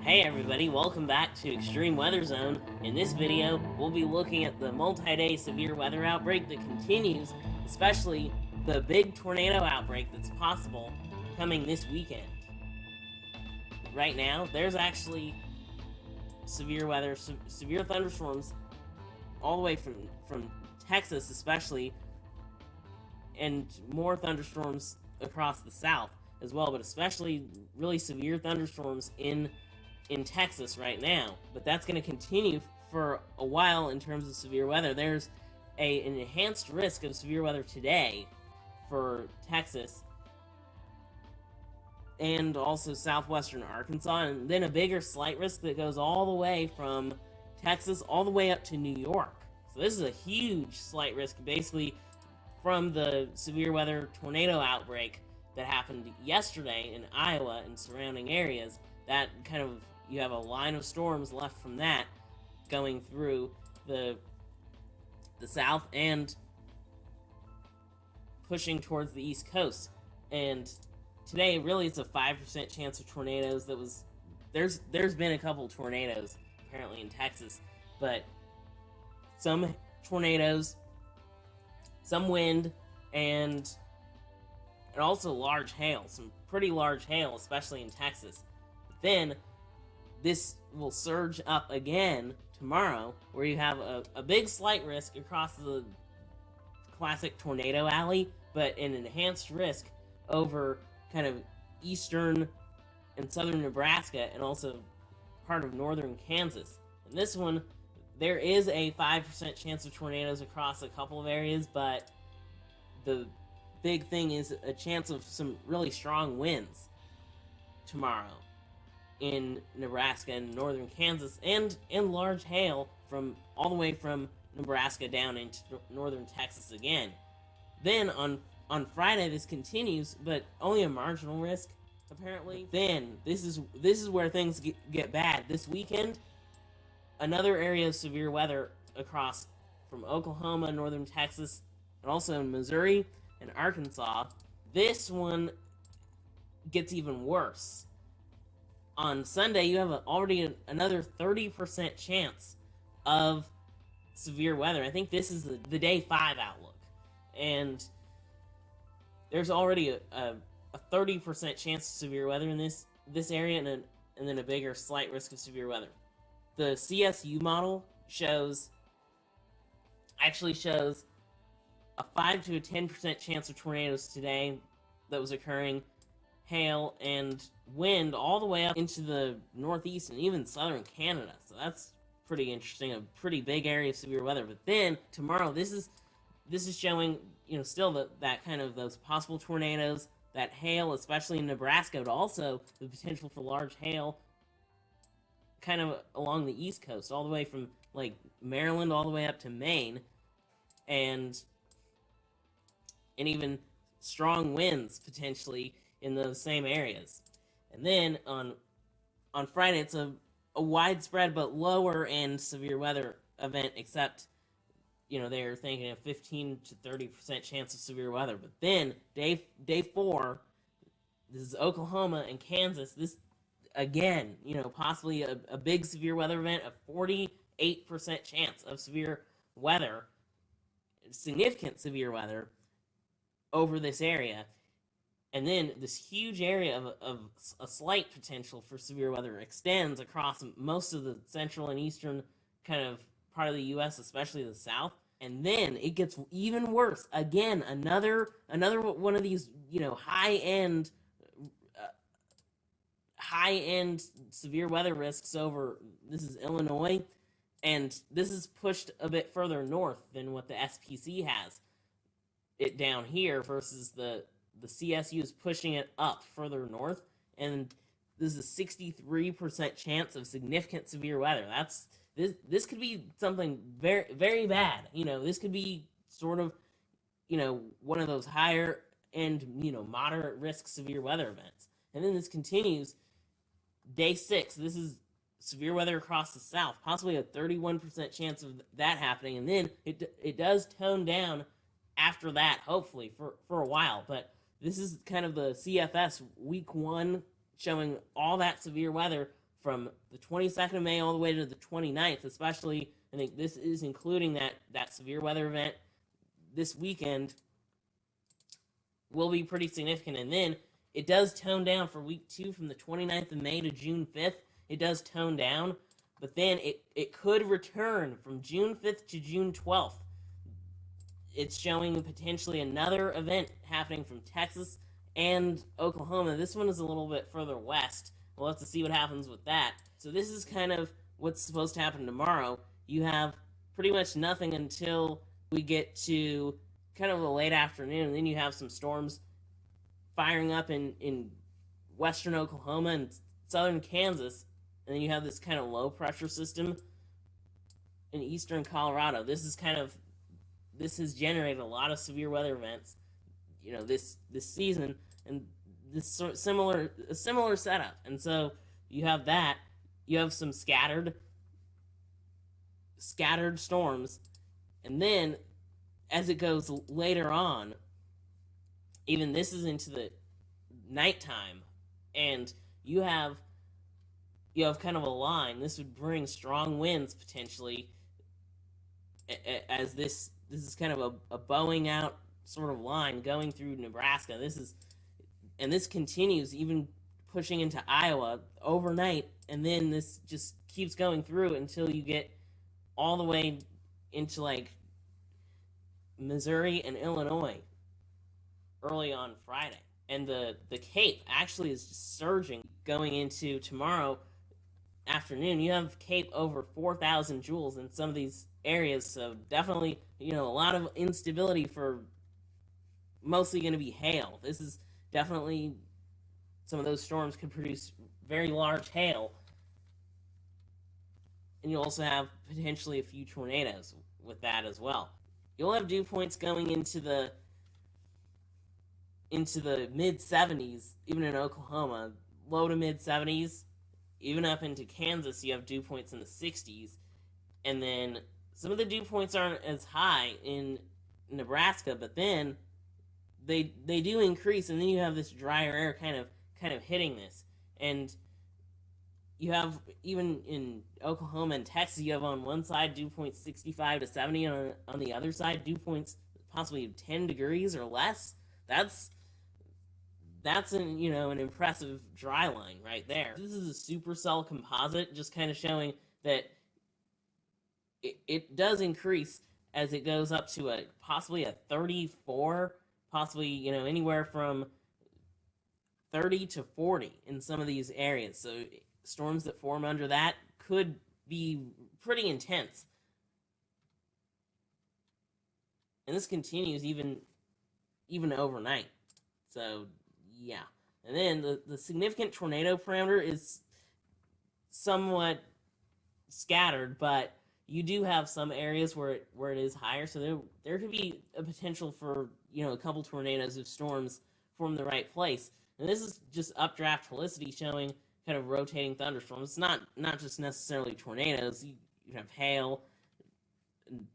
Hey everybody, welcome back to Extreme Weather Zone. In this video, we'll be looking at the multi-day severe weather outbreak that continues, especially the big tornado outbreak that's possible coming this weekend. Right now, there's actually severe weather, severe thunderstorms all the way from Texas especially, and more thunderstorms across the south as well, but especially really severe thunderstorms in Texas right now, but that's going to continue for a while in terms of severe weather. There's an enhanced risk of severe weather today for Texas and also southwestern Arkansas, and then a bigger slight risk that goes all the way from Texas all the way up to New York. So this is a huge slight risk, basically from the severe weather tornado outbreak that happened yesterday in Iowa and surrounding areas. That kind of, you have a line of storms left from that going through the south and pushing towards the east coast. And today, really, it's a 5% chance of tornadoes. There's been a couple tornadoes apparently in Texas, but some tornadoes, some wind, and also large hail, some pretty large hail, especially in Texas. But then this will surge up again tomorrow, where you have a big slight risk across the classic tornado alley, but an enhanced risk over kind of eastern and southern Nebraska and also part of northern Kansas. And this one, there is a 5% chance of tornadoes across a couple of areas, but the big thing is a chance of some really strong winds tomorrow in Nebraska and northern Kansas, and large hail from all the way from Nebraska down into northern Texas again. Then on Friday this continues, but only a marginal risk apparently. Then this is where things get bad. This weekend, another area of severe weather across from Oklahoma, northern Texas, and also in Missouri and Arkansas. This one gets even worse. On Sunday, you have already another 30% chance of severe weather. I think this is the day 5 outlook. And there's already a 30% chance of severe weather in this area, and then a bigger slight risk of severe weather. The CSU model actually shows a 5 to a 10% chance of tornadoes today that was occurring, hail and wind all the way up into the northeast and even southern Canada. So that's pretty interesting, a pretty big area of severe weather. But then tomorrow, this is showing, still that kind of those possible tornadoes, that hail, especially in Nebraska, but also the potential for large hail kind of along the east coast, all the way from like Maryland all the way up to Maine, and even strong winds potentially in those same areas. And then on Friday, it's a widespread but lower end severe weather event, except they're thinking a 15 to 30% chance of severe weather. But then day 4, this is Oklahoma and Kansas. This again, possibly a big severe weather event, a 48% chance of severe weather, significant severe weather over this area. And then this huge area of a slight potential for severe weather extends across most of the central and eastern kind of part of the U.S., especially the south. And then it gets even worse. Again, another one of these, high-end severe weather risks over, this is Illinois, and this is pushed a bit further north than what the SPC has it down here, versus the CSU is pushing it up further north, and this is a 63% chance of significant severe weather. This could be something very, very bad. This could be sort of, one of those higher end, moderate risk severe weather events. And then this continues day 6. This is severe weather across the south, possibly a 31% chance of that happening, and then it does tone down after that, hopefully for a while. But this is kind of the CFS week 1 showing all that severe weather from the 22nd of May all the way to the 29th, especially. I think this is including that severe weather event this weekend will be pretty significant. And then it does tone down for week 2 from the 29th of May to June 5th. It does tone down, but then it could return from June 5th to June 12th. It's showing potentially another event happening from Texas and Oklahoma. This one is a little bit further west. We'll have to see what happens with that. So this is kind of what's supposed to happen tomorrow. You have pretty much nothing until we get to kind of the late afternoon, and then you have some storms firing up in western Oklahoma and southern Kansas, and then you have this kind of low pressure system in eastern Colorado. This has generated a lot of severe weather events, this season, and this similar setup. And so you have that. You have some scattered storms, and then as it goes later on, even this is into the nighttime, and you have kind of a line. This would bring strong winds potentially, as this is kind of a bowing out sort of line going through Nebraska. This continues even pushing into Iowa overnight, and then this just keeps going through until you get all the way into like Missouri and Illinois early on Friday. And the Cape actually is just surging going into tomorrow afternoon. You have Cape over 4,000 joules in some of these areas, so definitely, a lot of instability for mostly going to be hail. This is definitely, some of those storms could produce very large hail, and you'll also have potentially a few tornadoes with that as well. You'll have dew points going into the mid 70s, even in Oklahoma, low to mid 70s, even up into Kansas. You have dew points in the 60s, and then some of the dew points aren't as high in Nebraska, but then they do increase, and then you have this drier air kind of hitting this, and you have, even in Oklahoma and Texas, you have on one side dew points 65 to 70, and on the other side dew points possibly 10 degrees or less. That's an impressive dry line right there. This is a supercell composite, just kind of showing that it does increase as it goes up to possibly a 34, possibly anywhere from 30 to 40 in some of these areas. So storms that form under that could be pretty intense. And this continues even overnight. So yeah. And then the significant tornado parameter is somewhat scattered, but you do have some areas where it is higher. So there could be a potential for a couple tornadoes if storms form the right place. And this is just updraft helicity showing kind of rotating thunderstorms. It's not just necessarily tornadoes. You have hail, and,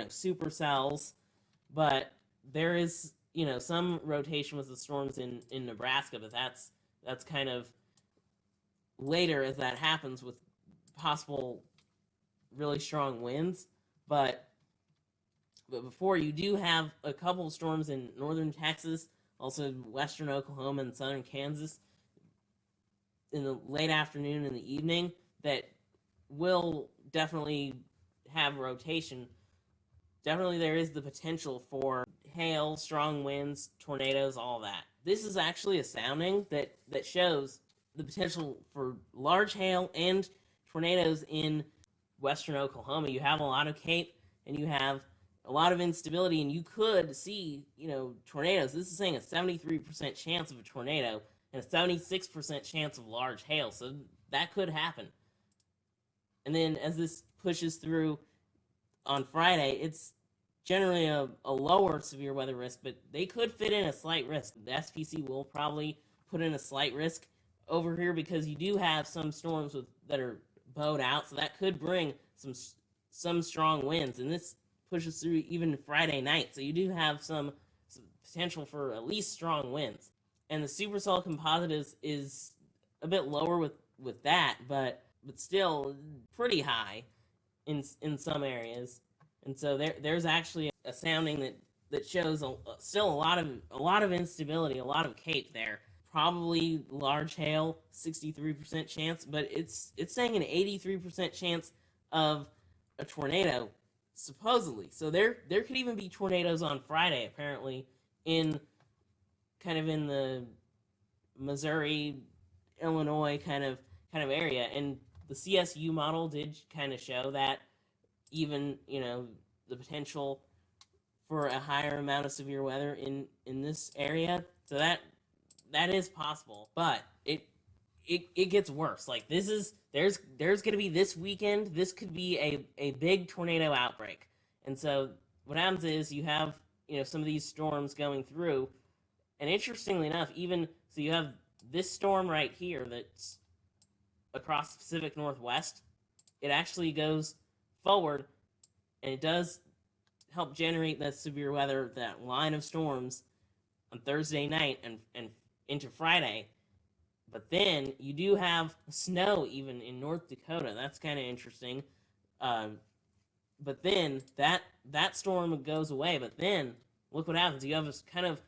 supercells, but there is some rotation with the storms in Nebraska, but that's kind of later as that happens with possible really strong winds. But before, you do have a couple of storms in northern Texas, also western Oklahoma and southern Kansas in the late afternoon and the evening that will definitely have rotation. Definitely there is the potential for hail, strong winds, tornadoes, all that. This is actually a sounding that shows the potential for large hail and tornadoes in western Oklahoma. You have a lot of Cape, and you have a lot of instability, and you could see, tornadoes. This is saying a 73% chance of a tornado and a 76% chance of large hail, so that could happen. And then as this pushes through on Friday, it's generally a lower severe weather risk, but they could fit in a slight risk. The SPC will probably put in a slight risk over here because you do have some storms that are bowed out, so that could bring some strong winds, and this pushes through even Friday night, so you do have some potential for at least strong winds. And the supercell composite is a bit lower with with that, but still pretty high in some areas. And so there's actually a sounding that shows still a lot of instability, a lot of cape there. Probably large hail, 63% chance, but it's saying an 83% chance of a tornado, supposedly. So there could even be tornadoes on Friday, apparently, in kind of in the Missouri, Illinois kind of area. And the CSU model did kind of show that even, the potential for a higher amount of severe weather in this area. So that is possible, but it gets worse. Like there's going to be this weekend. This could be a big tornado outbreak, and so what happens is you have some of these storms going through, and interestingly enough, even so, you have this storm right here that's across the Pacific Northwest. It actually goes forward, and it does help generate that severe weather, that line of storms on Thursday night and into Friday. But then you do have snow even in North Dakota. That's kind of interesting. But then that storm goes away. But then look what happens. You have this kind of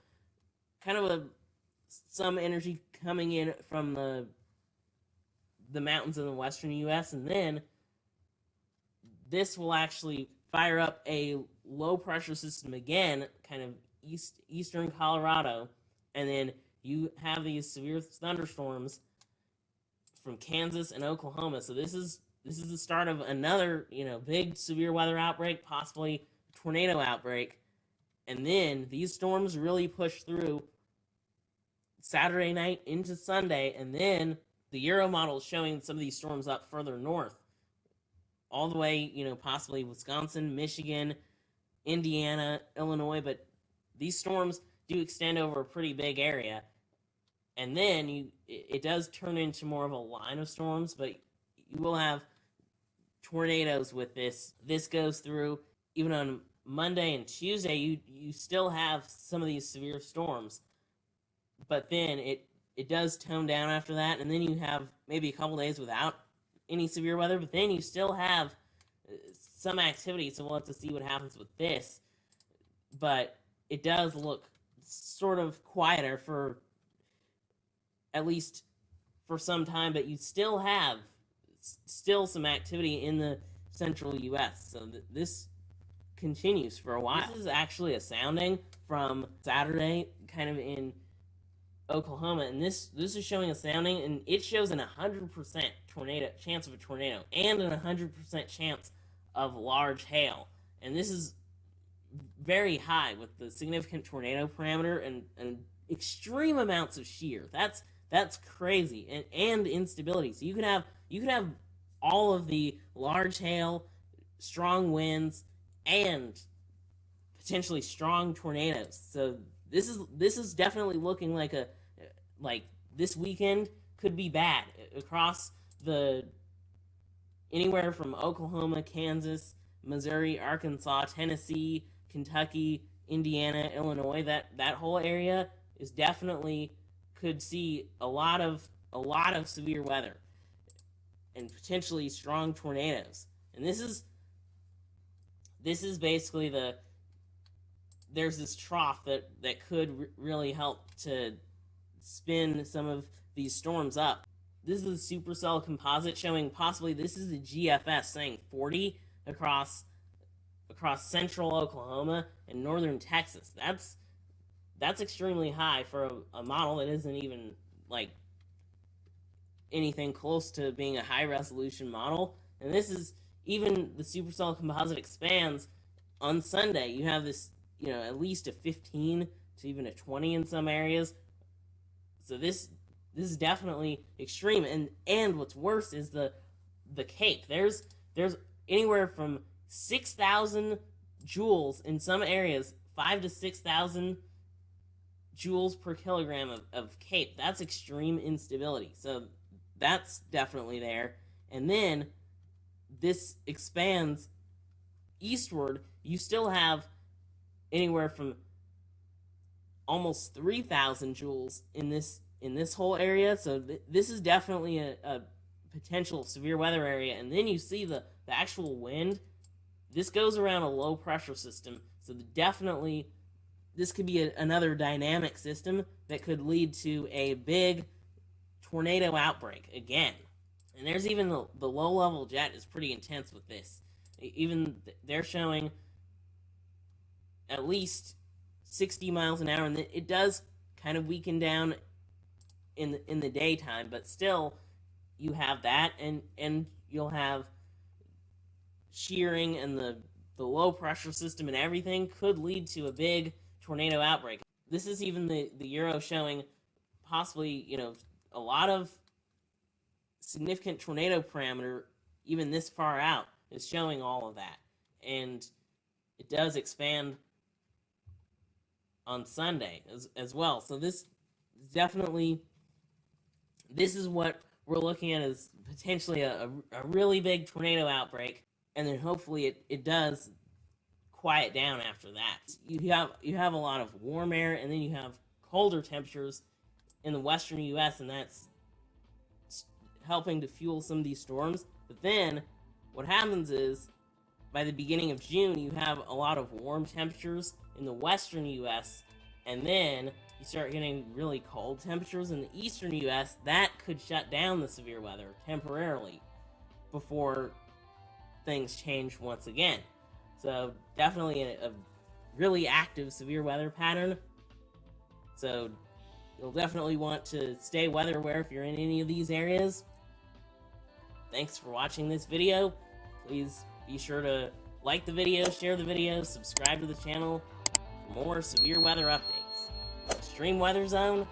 some energy coming in from the mountains in the western U.S. and then this will actually fire up a low pressure system again, kind of eastern Colorado, and then you have these severe thunderstorms from Kansas and Oklahoma. So this is the start of another, big severe weather outbreak, possibly tornado outbreak. And then these storms really push through Saturday night into Sunday, and then the Euro model is showing some of these storms up further north, all the way, possibly Wisconsin, Michigan, Indiana, Illinois, but these storms do extend over a pretty big area. And then it does turn into more of a line of storms, but you will have tornadoes with this. This goes through even on Monday and Tuesday. You still have some of these severe storms, but then it does tone down after that, and then you have maybe a couple days without any severe weather, but then you still have some activity, so we'll have to see what happens with this. But it does look sort of quieter for at least for some time, but you still have some activity in the central U.S., so this continues for a while. This is actually a sounding from Saturday, kind of in Oklahoma, and this is showing a sounding, and it shows an 100% chance of a tornado and an 100% chance of large hail, and this is very high with the significant tornado parameter and extreme amounts of shear. That's crazy, and instability. So you could have all of the large hail, strong winds, and potentially strong tornadoes. So this is definitely looking like this weekend could be bad across anywhere from Oklahoma, Kansas, Missouri, Arkansas, Tennessee, Kentucky, Indiana, Illinois. That whole area is definitely could see a lot of severe weather and potentially strong tornadoes. And this is basically there's this trough that could really help to spin some of these storms up. This is the supercell composite showing possibly this is the GFS saying 40 across central Oklahoma and northern Texas. That's extremely high for a model that isn't even like anything close to being a high resolution model. And this is even the supercell composite expands on Sunday. You have this, at least a 15 to even a 20 in some areas. So this is definitely extreme. And what's worse is the cape. There's anywhere from 6,000 joules in some areas, 5,000 to 6,000 joules per kilogram of cape. That's extreme instability. So that's definitely there. And then this expands eastward. You still have anywhere from almost 3,000 joules in this whole area. So this is definitely a potential severe weather area, and then you see the actual wind. This goes around a low pressure system, so definitely this could be another dynamic system that could lead to a big tornado outbreak again. And there's even the low level jet is pretty intense with this. Even they're showing at least 60 miles an hour, and it does kind of weaken down in the daytime, but still you have that, and you'll have shearing, and the low pressure system and everything could lead to a big tornado outbreak. This is even the Euro showing possibly, a lot of significant tornado parameter even this far out is showing all of that. And it does expand on Sunday as well. So this definitely, this is what we're looking at as potentially a really big tornado outbreak. And then hopefully it does quiet down after that. You have a lot of warm air, and then you have colder temperatures in the western U.S., and that's helping to fuel some of these storms. But then what happens is, by the beginning of June, you have a lot of warm temperatures in the western U.S., and then you start getting really cold temperatures in the eastern U.S. That could shut down the severe weather temporarily before things change once again. So definitely a really active severe weather pattern. So you'll definitely want to stay weather aware if you're in any of these areas. Thanks for watching this video. Please be sure to like the video, share the video, subscribe to the channel for more severe weather updates. Extreme Weather Zone